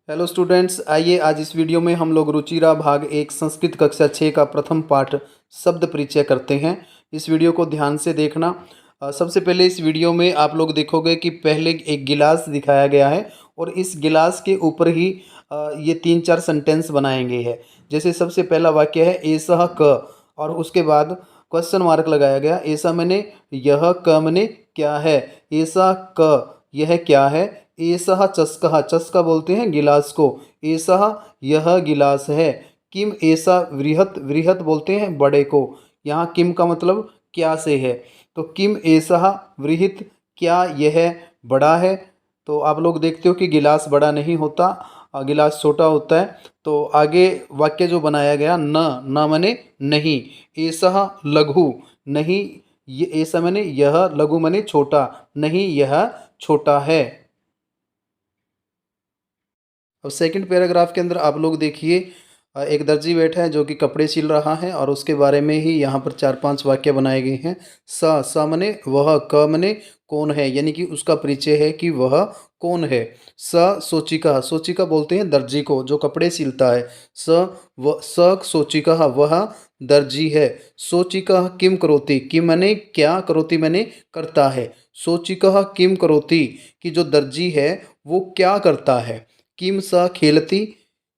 Hello students, आइए आज इस वीडियो में हम लोग रुचिरा भाग 1 संस्कृत कक्षा 6 का प्रथम पाठ शब्द परिचय करते हैं। इस वीडियो को ध्यान से देखना। सबसे पहले इस वीडियो में आप लोग देखोगे कि पहले एक गिलास दिखाया गया है और इस गिलास के ऊपर ही ये 3-4 सेंटेंस बनाएंगे हैं। जैसे सबसे पहला वाक्य है ऐसा क, और उसके बाद क्वेश्चन मार्क लगाया गया। ऐसा मैंने यह, क मैंने क्या है, ऐसा क यह क्या है, एषः चषकः, चषका बोलते हैं गिलास को, एषः यह गिलास है, किम एषा वृहत्, वृहत् बोलते हैं बड़े को। यहाँ किम का मतलब क्या से है, तो किम एषः वृहत्, क्या यह बड़ा है। तो आप लोग देखते हो कि गिलास बड़ा नहीं होता, गिलास छोटा होता है। तो आगे वाक्य जो बनाया गया, न, न माने नहीं, एषः लघु, नहीं ये ऐसा मैंने यह, लघु मैंने छोटा, नहीं यह छोटा है। अब सेकंड पैराग्राफ के अंदर आप लोग देखिए, एक दर्जी बैठा है जो कि कपड़े सिल रहा है और उसके बारे में ही यहाँ पर 4-5 वाक्य बनाए गए हैं। स मने वह, क मने कौन है, यानी कि उसका परिचय है कि वह कौन है। सोचिका, सोचिका बोलते हैं दर्जी को जो कपड़े सिलता है। सोचिका, वह दर्जी है। सोचिका किम करोति, किम मने क्या, करोति मने करता है। सोचिका किम करोति, कि जो दर्जी है वो क्या करता है। किम स खेलती,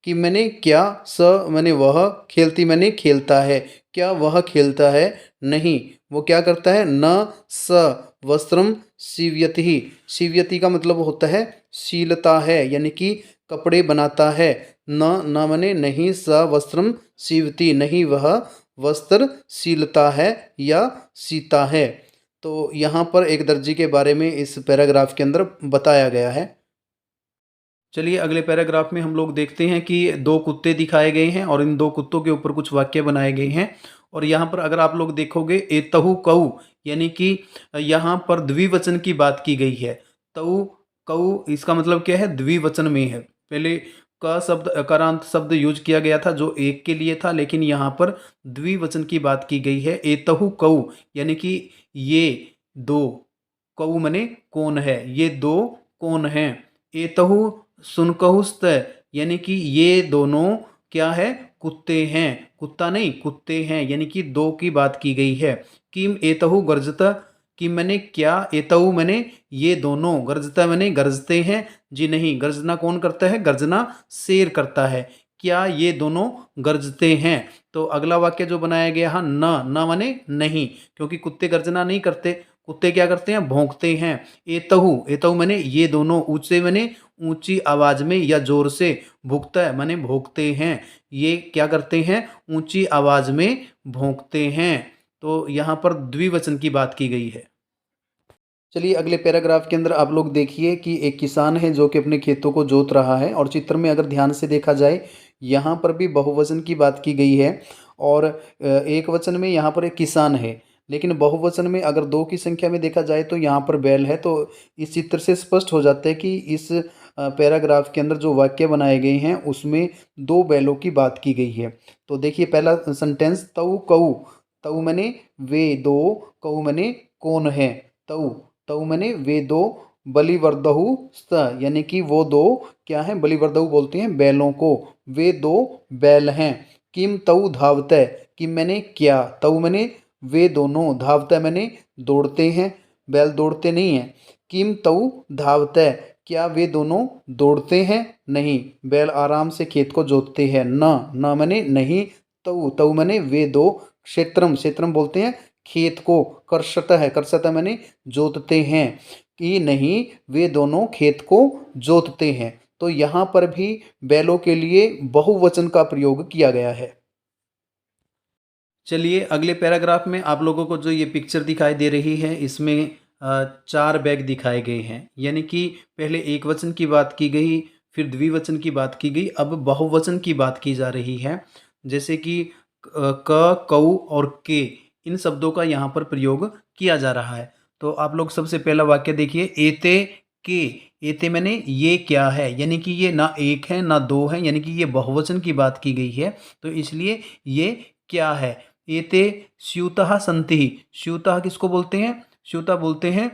कि मैंने क्या, स मैंने वह, खेलती मैंने खेलता है, क्या वह खेलता है, नहीं वो क्या करता है। न स वस्त्रम सीव्यति, सीव्यति का मतलब होता है सीलता है, यानी कि कपड़े बनाता है। न मैंने नहीं, स वस्त्रम सीवती, नहीं वह वस्त्र सीलता है या सीता है। तो यहाँ पर एक दर्जी के बारे में इस पैराग्राफ के अंदर बताया गया है। चलिए अगले पैराग्राफ में हम लोग देखते हैं कि 2 कुत्ते दिखाए गए हैं और इन 2 कुत्तों के ऊपर कुछ वाक्य बनाए गए हैं। और यहाँ पर अगर आप लोग देखोगे एतहु कऊ, यानी कि यहाँ पर द्विवचन की बात की गई है। तऊ कऊ इसका मतलब क्या है, द्विवचन में है। पहले क शब्द अकारांत शब्द यूज किया गया था जो एक के लिए था, लेकिन यहाँ पर द्विवचन की बात की गई है। एतहु कऊ यानी कि ये 2, कऊ मने कौन है, ये 2 कौन हैं। एतहु सुनकहुस्त, यानी कि ये दोनों क्या है, कुत्ते हैं, कुत्ता नहीं कुत्ते हैं, यानी कि 2 की बात की गई है। किम एतहु गर्जता, किम मैंने क्या, एतहु मैंने ये दोनों, गर्जता मैंने गरजते हैं, जी नहीं, गर्जना कौन करता है, गर्जना शेर करता है। क्या ये दोनों गरजते हैं। तो अगला वाक्य जो बनाया गया है, न माने नहीं, क्योंकि कुत्ते गर्जना नहीं करते, कुत्ते क्या करते हैं, भौंकते हैं। एतहु, एतहु मैंने ये दोनों, ऊंचे मैंने ऊंची आवाज में या जोर से, भुकता है माने भोंकते हैं, ये क्या करते हैं, ऊंची आवाज में भोंकते हैं। तो यहाँ पर द्विवचन की बात की गई है। चलिए अगले पैराग्राफ के अंदर आप लोग देखिए कि एक किसान है जो कि अपने खेतों को जोत रहा है, और चित्र में अगर ध्यान से देखा जाए यहाँ पर भी बहुवचन की बात की गई है और एक वचन में यहाँ पर एक किसान है, लेकिन बहुवचन में अगर 2 की संख्या में देखा जाए तो यहाँ पर बैल है। तो इस चित्र से स्पष्ट हो जाता है कि इस पैराग्राफ के अंदर जो वाक्य बनाए गए हैं उसमें 2 बैलों की बात की गई है। तो देखिए पहला सेंटेंस, तऊ कऊ, तऊ मैंने वे 2, कऊ मैंने कौन है। तऊ, तऊ मैंने वे 2, बलिवर्दहु स्त, यानी कि वो 2 क्या हैं, बलिवर्दहु बोलते हैं बैलों को, वे 2 बैल हैं। किम तऊ धावतै, किम मैंने क्या, तऊ मैंने वे दोनों, धावतै मैंने दौड़ते हैं, बैल दौड़ते नहीं हैं। किम तऊ धावतै, क्या वे दोनों दौड़ते हैं, नहीं बैल आराम से खेत को जोतते हैं। न मैंने नहीं, तऊ, तऊ मैंने वे 2, क्षेत्रम, क्षेत्रम बोलते हैं खेत को, कर्षत है, कर्षत मैंने जोतते हैं, कि नहीं वे दोनों खेत को जोतते हैं। तो यहाँ पर भी बैलों के लिए बहुवचन का प्रयोग किया गया है। चलिए अगले पैराग्राफ में आप लोगों को जो ये पिक्चर दिखाई दे रही है इसमें 4 बैग दिखाए गए हैं, यानी कि पहले एक वचन की बात की गई, फिर द्विवचन की बात की गई, अब बहुवचन की बात की जा रही है। जैसे कि क, कऊ और के, इन शब्दों का यहाँ पर प्रयोग किया जा रहा है। तो आप लोग सबसे पहला वाक्य देखिए, एते के, एते मैंने ये क्या है, यानी कि ये ना 1 है ना 2 है, यानी कि ये बहुवचन की बात की गई है, तो इसलिए ये क्या है। एते स्यूतः सन्ति, स्यूतः किसको बोलते हैं, स्यूता बोलते हैं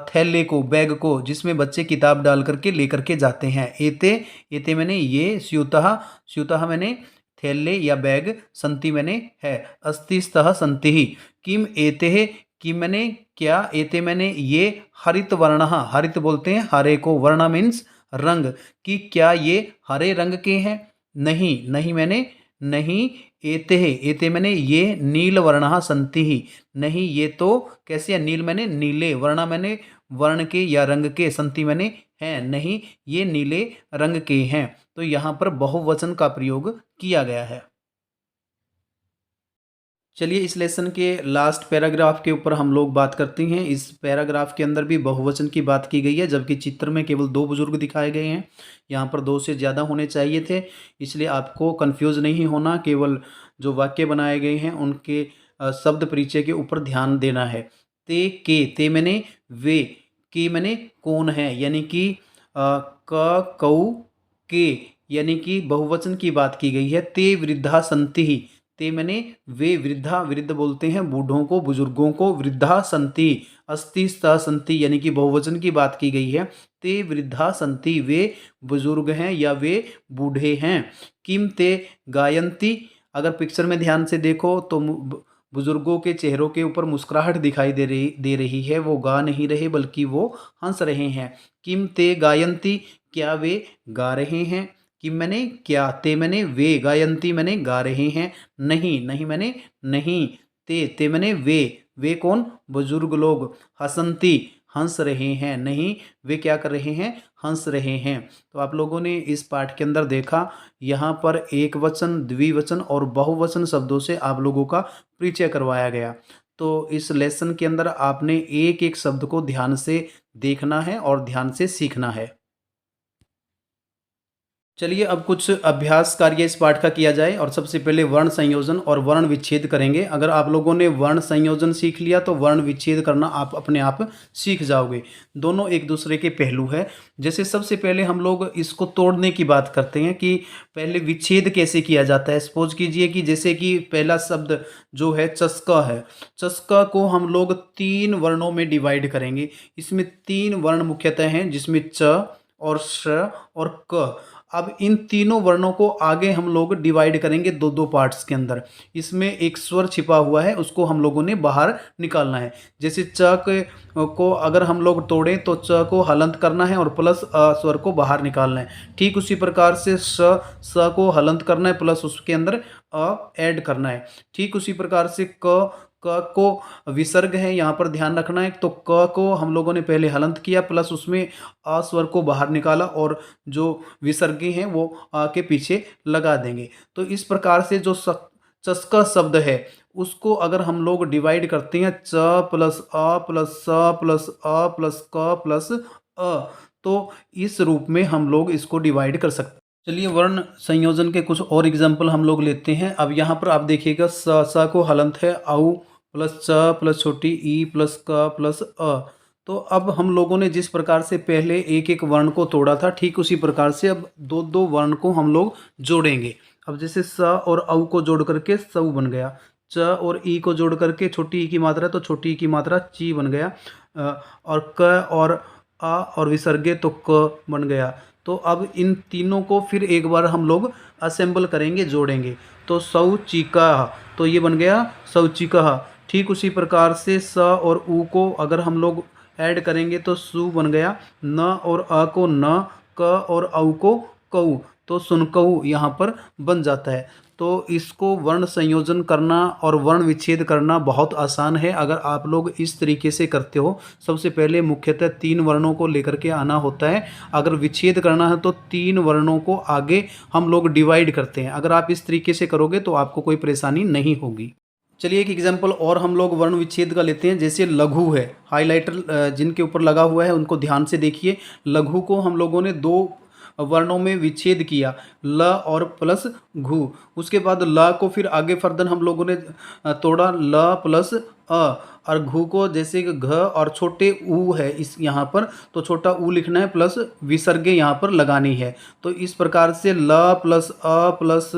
थैले को, बैग को, जिसमें बच्चे किताब डाल करके लेकर के जाते हैं। एते, एते मैंने ये, स्यूतः, स्यूतः मैंने थैले या बैग, संति मैंने है, अस्ति स्तः संतिः, किम एते, किम मैंने क्या, एते मैंने ये, हरित वर्णः, हरित बोलते हैं हरे को, वर्ण मीन्स रंग, कि क्या ये हरे रंग के हैं? नहीं, नहीं मैंने नहीं, एते, एते मैंने ये, नील वर्णः सन्तिः, नहीं ये तो कैसे है, नील मैंने नीले, वर्ण मैंने वर्ण के या रंग के, संति मैंने हैं, नहीं ये नीले रंग के हैं। तो यहाँ पर बहुवचन का प्रयोग किया गया है। चलिए इस लेसन के लास्ट पैराग्राफ के ऊपर हम लोग बात करते हैं। इस पैराग्राफ के अंदर भी बहुवचन की बात की गई है, जबकि चित्र में केवल 2 बुजुर्ग दिखाए गए हैं। यहाँ पर 2 से ज़्यादा होने चाहिए थे, इसलिए आपको कंफ्यूज नहीं होना। केवल जो वाक्य बनाए गए हैं उनके शब्द परिचय के ऊपर ध्यान देना है। ते के, ते मैंने वे, के मैंने कौन है, यानी कि क कऊ के, यानी कि बहुवचन की बात की गई है। ते वृद्धा संति, ते मैंने वे, वृद्धा, वृद्ध बोलते हैं बूढ़ों को, बुजुर्गों को, वृद्धा संति, अस्ति स्तः संति, यानी कि बहुवचन की बात की गई है। ते वृद्धा संति, वे बुजुर्ग हैं या वे बूढ़े हैं। किम ते गायंती, अगर पिक्चर में ध्यान से देखो तो बुजुर्गों के चेहरों के ऊपर मुस्कुराहट दिखाई दे रही है, वो गा नहीं रहे बल्कि वो हंस रहे हैं। किम ते गायंती, क्या वे गा रहे हैं? किम मैंने क्या, ते मैंने वे, गायंती मैंने गा रहे हैं, नहीं, नहीं मैंने नहीं, ते मैंने वे कौन, बुजुर्ग लोग, हसंती हंस रहे हैं, नहीं वे क्या कर रहे हैं, हंस रहे हैं। तो आप लोगों ने इस पाठ के अंदर देखा, यहाँ पर एक वचन, द्विवचन और बहुवचन शब्दों से आप लोगों का परिचय करवाया गया। तो इस लेसन के अंदर आपने एक एक शब्द को ध्यान से देखना है और ध्यान से सीखना है। चलिए अब कुछ अभ्यास कार्य इस पाठ का किया जाए, और सबसे पहले वर्ण संयोजन और वर्ण विच्छेद करेंगे। अगर आप लोगों ने वर्ण संयोजन सीख लिया तो वर्ण विच्छेद करना आप अपने आप सीख जाओगे। दोनों एक दूसरे के पहलू है। जैसे सबसे पहले हम लोग इसको तोड़ने की बात करते हैं कि पहले विच्छेद कैसे किया जाता है। सपोज कीजिए कि जैसे कि पहला शब्द जो है चस्का है, चस्का को हम लोग 3 वर्णों में डिवाइड करेंगे। इसमें 3 वर्ण मुख्यतः हैं, जिसमें च और श और क। अब इन तीनों वर्णों को आगे हम लोग डिवाइड करेंगे 2-2 पार्ट्स के अंदर। इसमें एक स्वर छिपा हुआ है, उसको हम लोगों ने बाहर निकालना है। जैसे च को अगर हम लोग तोड़ें तो च को हलंत करना है और प्लस अ स्वर को बाहर निकालना है। ठीक उसी प्रकार से स को हलंत करना है, प्लस उसके अंदर अ ऐड करना है। ठीक उसी प्रकार से क को विसर्ग है, यहाँ पर ध्यान रखना है। तो क को हम लोगों ने पहले हलंत किया, प्लस उसमें अ स्वर को बाहर निकाला, और जो विसर्गी हैं वो आ के पीछे लगा देंगे। तो इस प्रकार से जो चस्का शब्द है उसको अगर हम लोग डिवाइड करते हैं, च प्लस अ प्लस स प्लस अ प्लस क प्लस अ, तो इस रूप में हम लोग इसको डिवाइड कर सकते हैं। चलिए वर्ण संयोजन के कुछ और एग्जाम्पल हम लोग लेते हैं। अब यहाँ पर आप देखिएगा, स को हलंत है औ प्लस च प्लस छोटी ई प्लस क प्लस अ। तो अब हम लोगों ने जिस प्रकार से पहले एक एक वर्ण को तोड़ा था, ठीक उसी प्रकार से अब 2-2 वर्ण को हम लोग जोड़ेंगे। अब जैसे स और औ को जोड़ करके सऊ बन गया, च और ई को जोड़ करके छोटी ई की मात्रा तो छोटी ई की मात्रा ची बन गया, और क और आ और विसर्गे तो क बन गया। तो अब इन तीनों को फिर एक बार हम लोग असेंबल करेंगे, जोड़ेंगे, तो शौचिका, तो ये बन गया शौचिका। ठीक उसी प्रकार से स और उ को अगर हम लोग ऐड करेंगे तो सु बन गया, न और अ को न, क और औ को कऊ, तो सुनकऊ यहाँ पर बन जाता है। तो इसको वर्ण संयोजन करना और वर्ण विच्छेद करना बहुत आसान है अगर आप लोग इस तरीके से करते हो। सबसे पहले मुख्यतः 3 वर्णों को लेकर के आना होता है। अगर विच्छेद करना है तो 3 वर्णों को आगे हम लोग डिवाइड करते हैं। अगर आप इस तरीके से करोगे तो आपको कोई परेशानी नहीं होगी। चलिए एक एग्जाम्पल और हम लोग वर्ण विच्छेद का लेते हैं। जैसे लघु है, हाइलाइटर जिनके ऊपर लगा हुआ है उनको ध्यान से देखिए। लघु को हम लोगों ने 2 वर्णों में विच्छेद किया, ल और प्लस घु। उसके बाद ल को फिर आगे फर्दर हम लोगों ने तोड़ा, ल प्लस अ, और घु को जैसे कि घ और छोटे ऊ है इस यहाँ पर, तो छोटा ऊ लिखना है, प्लस विसर्गे यहाँ पर लगानी है। तो इस प्रकार से ल प्लस अ प्लस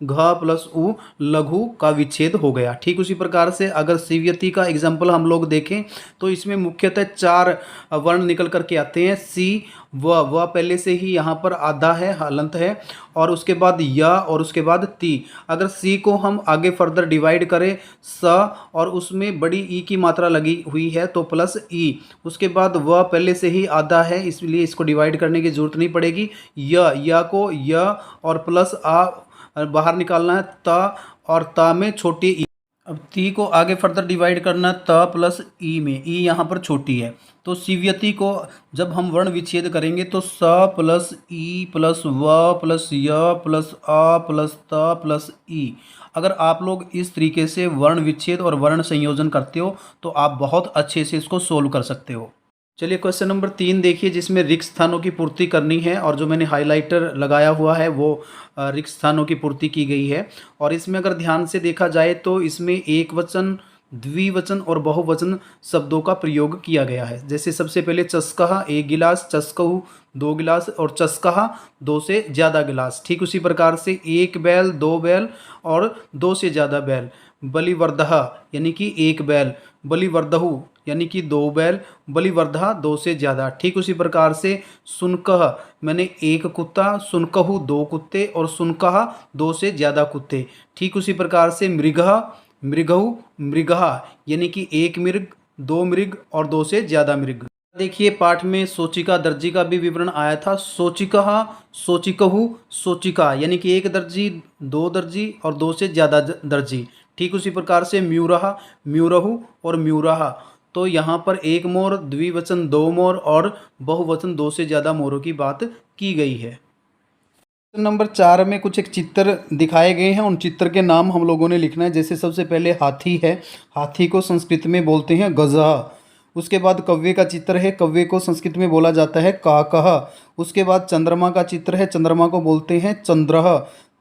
घ प्लस उ लघु का विच्छेद हो गया। ठीक उसी प्रकार से अगर सीव्यति का एग्जाम्पल हम लोग देखें तो इसमें मुख्यतः 4 वर्ण निकल करके आते हैं। सी व पहले से ही यहाँ पर आधा है, हलंत है, और उसके बाद य और उसके बाद ती। अगर सी को हम आगे फर्दर डिवाइड करें स और उसमें बड़ी ई की मात्रा लगी हुई है तो प्लस ई। उसके बाद व पहले से ही आधा है इसलिए इसको डिवाइड करने की जरूरत नहीं पड़ेगी। य को य और प्लस आ बाहर निकालना है त, और ता में छोटी ई। अब ती को आगे फर्दर डिवाइड करना है त प्लस ई में, ई यहाँ पर छोटी है। तो सीव्यति को जब हम वर्ण विच्छेद करेंगे तो स प्लस ई प्लस व प्लस य प्लस अ प्लस त प्लस ई। अगर आप लोग इस तरीके से वर्ण विच्छेद और वर्ण संयोजन करते हो तो आप बहुत अच्छे से इसको सोल्व कर सकते हो। चलिए क्वेश्चन नंबर 3 देखिए, जिसमें रिक्त स्थानों की पूर्ति करनी है और जो मैंने हाइलाइटर लगाया हुआ है वो रिक्त स्थानों की पूर्ति की गई है। और इसमें अगर ध्यान से देखा जाए तो इसमें एक वचन, द्विवचन और बहुवचन शब्दों का प्रयोग किया गया है। जैसे सबसे पहले चस्कहा 1 गिलास, चस्कहु 2 गिलास और चस्कहा 2 से ज़्यादा गिलास। ठीक उसी प्रकार से 1 बैल, 2 बैल और 2 से ज़्यादा बैल। बलिवर्धः यानी कि 1 बैल, बलिवर्धहु यानी कि 2 बैल, बलिवर्धः 2 से ज़्यादा। ठीक उसी प्रकार से सुनकह मैंने 1 कुत्ता, सुनकहु 2 कुत्ते और सुनकहा 2 से ज़्यादा कुत्ते। ठीक उसी प्रकार से मृगः, मृगहु मृगः यानी कि 1 मृग, 2 मृग और 2 से ज़्यादा मृग। देखिए पाठ में सोचिका दर्जी का भी विवरण आया था। सोचिकः, सोचिकहु, सोचिका यानी कि 1 दर्जी, 2 दर्जी और 2 से ज़्यादा दर्जी। ठीक उसी प्रकार से म्यूरः, म्यूरहु और म्यूरः। तो यहाँ पर 1 मोर, द्विवचन 2 मोर और बहुवचन 2 से ज़्यादा मोरों की बात की गई है। नंबर 4 में कुछ एक चित्र दिखाए गए हैं, उन चित्र के नाम हम लोगों ने लिखना है। जैसे सबसे पहले हाथी है, हाथी को संस्कृत में बोलते हैं गजः। उसके बाद कव्वे का चित्र है, कव्वे को संस्कृत में बोला जाता है काकः। उसके बाद चंद्रमा का चित्र है, चंद्रमा को बोलते हैं चंद्रः।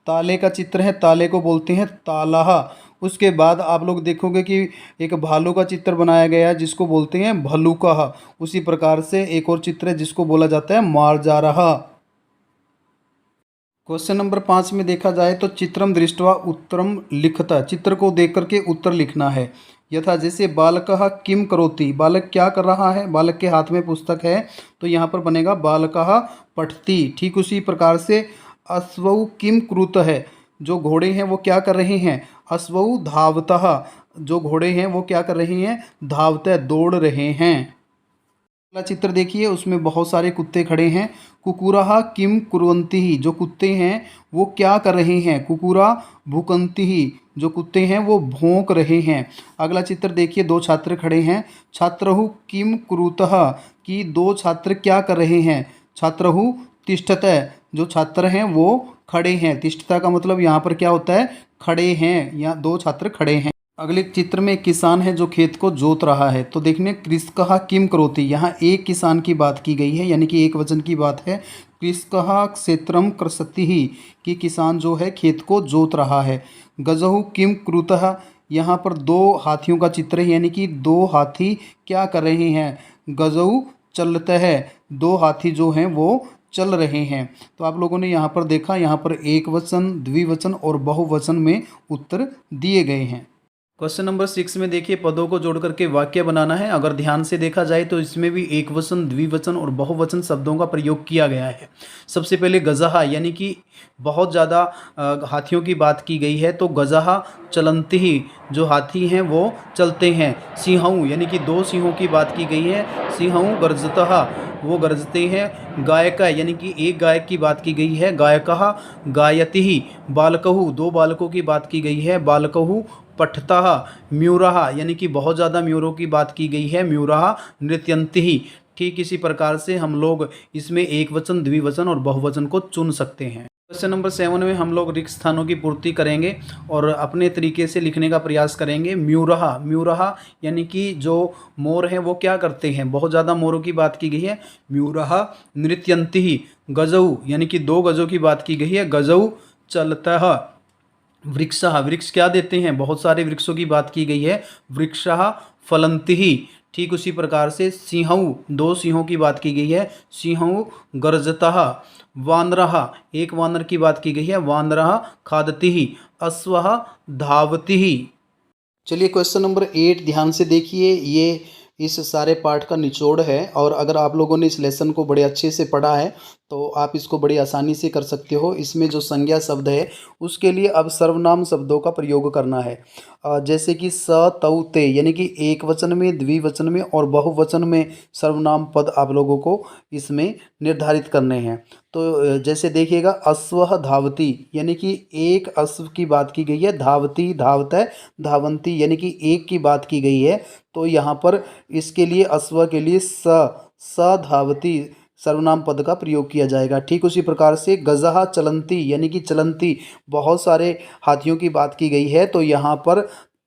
ताले का चित्र है, ताले को बोलते हैं तालः। उसके बाद आप लोग देखोगे कि एक भालू का चित्र बनाया गया है जिसको बोलते हैं भल्लूकः। उसी प्रकार से एक और चित्र है जिसको बोला जाता है मार्जारः। क्वेश्चन नंबर 5 में देखा जाए तो चित्रम दृष्ट्वा उत्तरम लिखता, चित्र को देख करके उत्तर लिखना है। यथा जैसे बालकः किम करोति, बालक क्या कर रहा है, बालक के हाथ में पुस्तक है तो यहाँ पर बनेगा बालकः पठति। ठीक उसी प्रकार से अश्वौ किम कुरुत है, जो घोड़े हैं वो क्या कर रहे हैं, अश्वौ धावतः, जो घोड़े हैं वो क्या कर रहे हैं, धावतः दौड़ रहे हैं। अगला चित्र देखिए, उसमें बहुत सारे कुत्ते खड़े हैं। कुकुरः किम कुर्वन्ति, जो कुत्ते हैं वो क्या कर रहे हैं, कुकुरा भुकन्ति, जो कुत्ते हैं वो भौंक रहे हैं। अगला चित्र देखिए, 2 छात्र खड़े हैं। छात्रहु किम कुरुतः, कि 2 छात्र क्या कर रहे हैं, छात्रहु तिष्ठतः, जो छात्र हैं वो खड़े हैं। तिष्ठता का मतलब यहाँ पर क्या होता है, खड़े हैं, यहाँ 2 छात्र खड़े हैं। अगले चित्र में एक किसान है जो खेत को जोत रहा है। तो देखने कृषकः किम करोति, यहाँ एक किसान की बात की गई है यानी कि एक वचन की बात है। कृषकः क्षेत्रम कृषति ही, कि किसान जो है खेत को जोत रहा है। गजहु किम कुरुतः, यहाँ पर 2 हाथियों का चित्र है यानी कि 2 हाथी क्या कर रहे हैं, गजहु चलता है, 2 हाथी जो हैं वो चल रहे हैं। तो आप लोगों ने यहाँ पर देखा, यहाँ पर एक वचन, द्विवचन और बहुवचन में उत्तर दिए गए हैं। क्वेश्चन नंबर 6 में देखिए, पदों को जोड़ करके वाक्य बनाना है। अगर ध्यान से देखा जाए तो इसमें भी एक वचन, द्विवचन और बहुवचन शब्दों का प्रयोग किया गया है। सबसे पहले गजहा यानी कि बहुत ज़्यादा हाथियों की बात की गई है तो गजहा चलंती ही, जो हाथी हैं वो चलते हैं। सिंहऊ यानी कि 2 सिंहों की बात की गई है, सिंहऊ गर्जतः, वो गरजते हैं। गायका यानी कि 1 गायक की बात की गई है, गायकः गायति। बालकहु 2 बालकों की बात की गई है, बालकहु पठतः। म्यूरः यानी कि बहुत ज़्यादा म्यूरों की बात की गई है, म्यूरः नृत्यन्ति। ठीक इसी प्रकार से हम लोग इसमें एक वचन, द्विवचन और बहुवचन को चुन सकते हैं। क्वेश्चन नंबर 7 में हम लोग रिक्त स्थानों की पूर्ति करेंगे और अपने तरीके से लिखने का प्रयास करेंगे। म्यूरः, म्यूरः यानी कि जो मोर हैं वो क्या करते हैं, बहुत ज़्यादा मोरों की बात की गई है, म्यूरः नृत्यन्ति। गजौ यानी कि 2 गजों की बात की गई है, गजौ चलतः। वृक्षः, वृक्ष क्या देते हैं, बहुत सारे वृक्षों की बात की गई है, वृक्षः फलन्ति। ठीक उसी प्रकार से सिंहऊ 2 सिंहों की बात की गई है, सिंहऊ गर्जतः। वानरः, एक वानर की बात की गई है, वानरः खादतिः, अश्वः धावतिः। चलिए क्वेश्चन नंबर 8 ध्यान से देखिए, ये इस सारे पाठ का निचोड़ है और अगर आप लोगों ने इस लेसन को बड़े अच्छे से पढ़ा है तो आप इसको बड़ी आसानी से कर सकते हो। इसमें जो संज्ञा शब्द है उसके लिए अब सर्वनाम शब्दों का प्रयोग करना है। जैसे कि स, तौ, ते, यानी कि एक वचन में, द्विवचन में और बहुवचन में सर्वनाम पद आप लोगों को इसमें निर्धारित करने हैं। तो जैसे देखिएगा, अश्वः धावती यानी कि एक अश्व की बात की गई है, धावती धावतः, धावंती यानी कि एक की बात की गई है। तो यहाँ पर इसके लिए अश्व के लिए स धावती सर्वनाम पद का प्रयोग किया जाएगा। ठीक उसी प्रकार से गजः चलंती यानी कि चलंती, बहुत सारे हाथियों की बात की गई है, तो यहाँ पर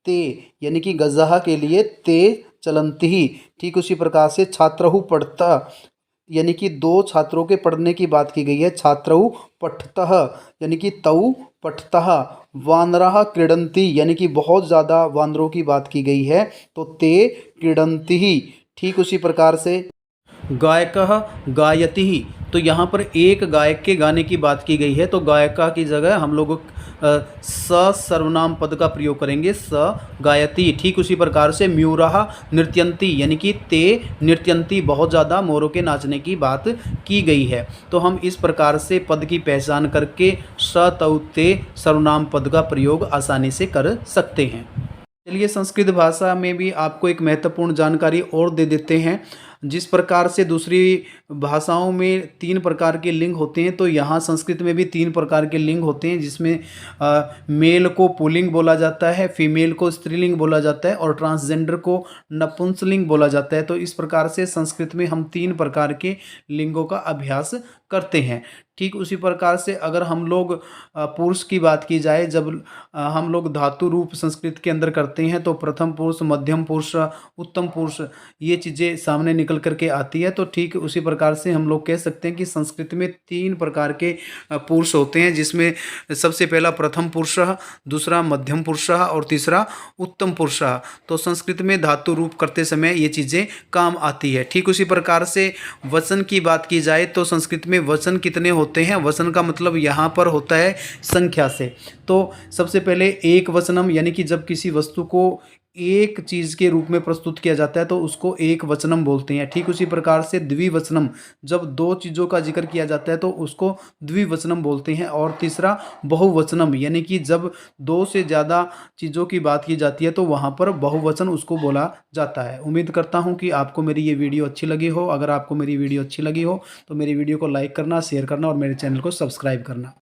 ते यानी कि गजः के लिए ते चलंती ही। ठीक उसी प्रकार से छात्रहु पढ़ता यानी कि दो छात्रों के पढ़ने की बात की गई है, छात्रहु पठतः यानी कि तौ पठतः। वानरः क्रीडन्ति यानी कि बहुत ज़्यादा वानरों की बात की गई है, तो ते क्रीडन्ति ही। ठीक उसी प्रकार से गायकः गायति, तो यहाँ पर एक गायक के गाने की बात की गई है, तो गायका की जगह हम लोग स सर्वनाम पद का प्रयोग करेंगे, स गायति। ठीक उसी प्रकार से म्यूरः नृत्यन्ति यानी कि ते नृत्यन्ति, बहुत ज़्यादा मोरों के नाचने की बात की गई है। तो हम इस प्रकार से पद की पहचान करके स तौ ते सर्वनाम पद का प्रयोग आसानी से कर सकते हैं। चलिए संस्कृत भाषा में भी आपको एक महत्वपूर्ण जानकारी और दे देते हैं। जिस प्रकार से दूसरी भाषाओं में 3 प्रकार के लिंग होते हैं, तो यहाँ संस्कृत में भी 3 प्रकार के लिंग होते हैं, जिसमें मेल को पुल्लिंग बोला जाता है, फीमेल को स्त्रीलिंग बोला जाता है और ट्रांसजेंडर को नपुंसकलिंग बोला जाता है। तो इस प्रकार से संस्कृत में हम 3 प्रकार के लिंगों का अभ्यास करते हैं। ठीक उसी प्रकार से अगर हम लोग पुरुष की बात की जाए, जब हम लोग धातु रूप संस्कृत के अंदर करते हैं, तो प्रथम पुरुष, मध्यम पुरुष, उत्तम पुरुष, ये चीज़ें सामने निकल करके आती है। तो ठीक उसी प्रकार से हम लोग कह सकते हैं कि संस्कृत में 3 प्रकार के पुरुष होते हैं, जिसमें सबसे पहला प्रथम पुरुष, दूसरा मध्यम पुरुष और तीसरा उत्तम पुरुष। तो संस्कृत में धातु रूप करते समय ये चीज़ें काम आती है। ठीक उसी प्रकार से वचन की बात की जाए, तो संस्कृत में वचन कितने होते हैं? वचन का मतलब यहाँ पर होता है संख्या से। तो सबसे पहले एक वचनम यानी कि जब किसी वस्तु को एक चीज़ के रूप में प्रस्तुत किया जाता है तो उसको एक वचनम बोलते हैं। ठीक उसी प्रकार से द्विवचनम, जब 2 चीज़ों का जिक्र किया जाता है तो उसको द्विवचनम बोलते हैं। और तीसरा बहुवचनम यानी कि जब 2 से ज़्यादा चीज़ों की बात की जाती है तो वहाँ पर बहुवचन उसको बोला जाता है। उम्मीद करता हूँ कि आपको मेरी ये वीडियो अच्छी लगी हो। अगर आपको मेरी वीडियो अच्छी लगी हो तो मेरी वीडियो को लाइक करना, शेयर करना और मेरे चैनल को सब्सक्राइब करना।